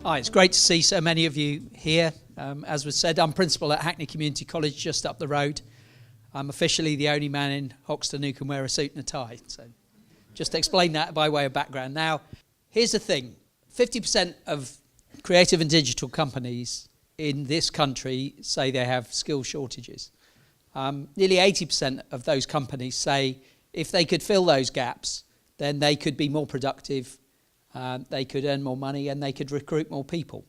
Hi, it's great to see so many of you here. As was said, I'm principal at Hackney Community College just up the road. I'm officially the only man in Hoxton who can wear a suit and a tie. So just to explain that by way of background. Now, here's the thing. 50% of creative and digital companies in this country say they have skill shortages. Nearly 80% of those companies say if they could fill those gaps, then they could be more productive, they could earn more money, and they could recruit more people.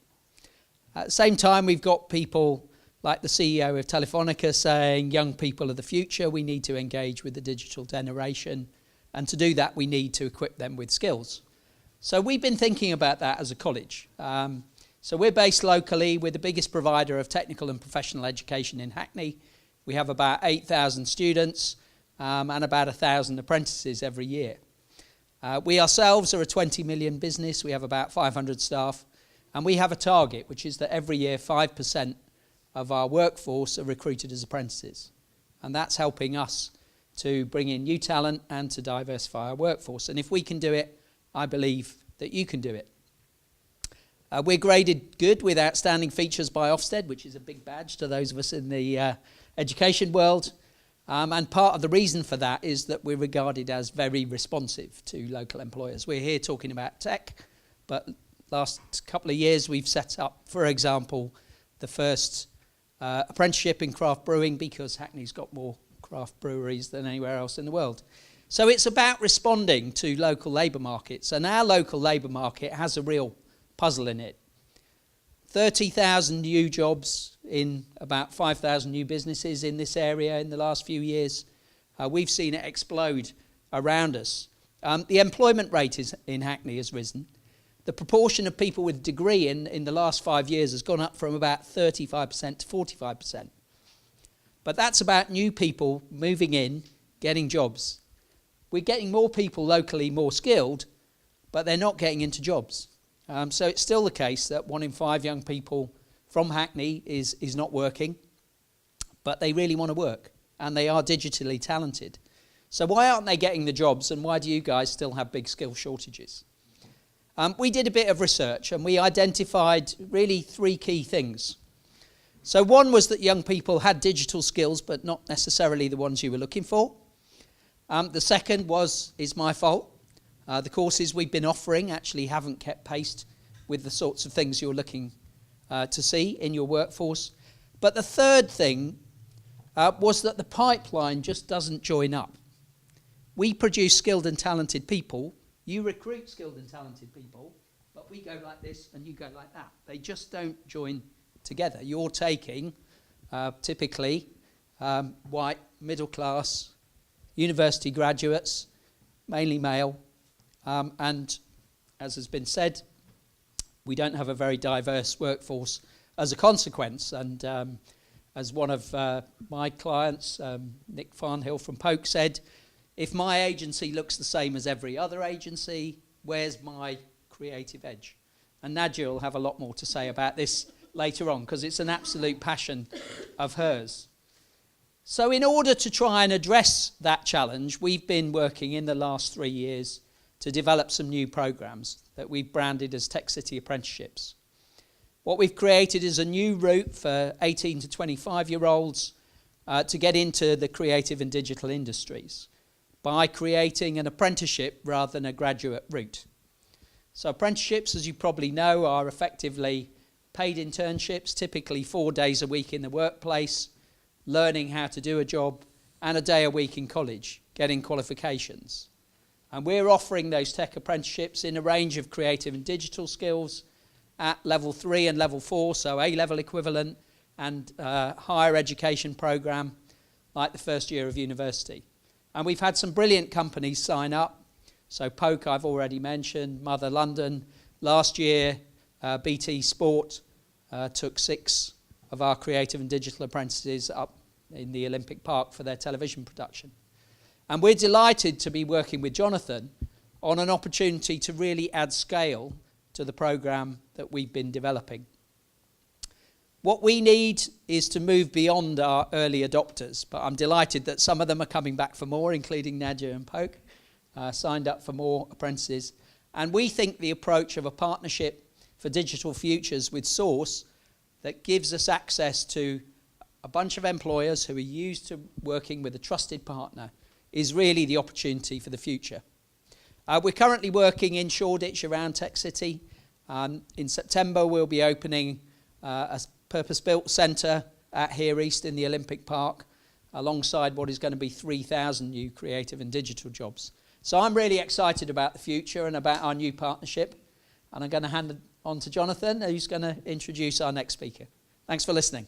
At the same time, we've got people like the CEO of Telefonica saying young people are the future, we need to engage with the digital generation, and to do that we need to equip them with skills. So we've been thinking about that as a college. So we're based locally, we're the biggest provider of technical and professional education in Hackney. We have about 8,000 students and about 1,000 apprentices every year. We ourselves are a 20 million business, we have about 500 staff, and we have a target, which is that every year 5% of our workforce are recruited as apprentices. And that's helping us to bring in new talent and to diversify our workforce. And if we can do it, I believe that you can do it. We're graded good with outstanding features by Ofsted, which is a big badge to those of us in the education world. And part of the reason for that is that we're regarded as very responsive to local employers. We're here talking about tech, but last couple of years we've set up, for example, the first apprenticeship in craft brewing because Hackney's got more craft breweries than anywhere else in the world. So it's about responding to local labour markets, and our local labour market has a real puzzle in it. 30,000 new jobs in about 5,000 new businesses in this area in the last few years. We've seen it explode around us. The employment rate in Hackney has risen. The proportion of people with a degree in the last 5 years has gone up from about 35% to 45%. But that's about new people moving in, getting jobs. We're getting more people locally more skilled, but they're not getting into jobs. So it's still the case that 1 in 5 young people from Hackney is not working, but they really want to work, and they are digitally talented. So why aren't they getting the jobs, and why do you guys still have big skill shortages? We did a bit of research, and we identified really 3 key things. So one was that young people had digital skills, but not necessarily the ones you were looking for. The second is my fault. The courses we've been offering actually haven't kept pace with the sorts of things you're looking to see in your workforce. But the third thing was that the pipeline just doesn't join up. We produce skilled and talented people. You recruit skilled and talented people, but we go like this and you go like that. They just don't join together. You're taking typically white, middle class, university graduates, mainly male, and as has been said, we don't have a very diverse workforce as a consequence. And as one of my clients, Nick Farnhill from Polk, said, if my agency looks the same as every other agency, where's my creative edge? And Nadia will have a lot more to say about this later on, because it's an absolute passion of hers. So in order to try and address that challenge, we've been working in the last 3 years to develop some new programs that we've branded as Tech City Apprenticeships. What we've created is a new route for 18 to 25-year-olds to get into the creative and digital industries by creating an apprenticeship rather than a graduate route. So apprenticeships, as you probably know, are effectively paid internships, typically 4 days a week in the workplace, learning how to do a job, and a day a week in college, getting qualifications. And we're offering those tech apprenticeships in a range of creative and digital skills at level 3 and level 4, so A-level equivalent, and higher education program like the first year of university. And we've had some brilliant companies sign up. So Polk, I've already mentioned, Mother London. Last year, BT Sport took 6 of our creative and digital apprentices up in the Olympic Park for their television production. And we're delighted to be working with Jonathan on an opportunity to really add scale to the programme that we've been developing. What we need is to move beyond our early adopters, but I'm delighted that some of them are coming back for more, including Nadia and Polk, signed up for more apprentices. And we think the approach of a partnership for digital futures with Source that gives us access to a bunch of employers who are used to working with a trusted partner is really the opportunity for the future. We're currently working in Shoreditch around Tech City. In September, we'll be opening a purpose-built centre at Here East in the Olympic Park, alongside what is going to be 3,000 new creative and digital jobs. So I'm really excited about the future and about our new partnership. And I'm going to hand it on to Jonathan, who's going to introduce our next speaker. Thanks for listening.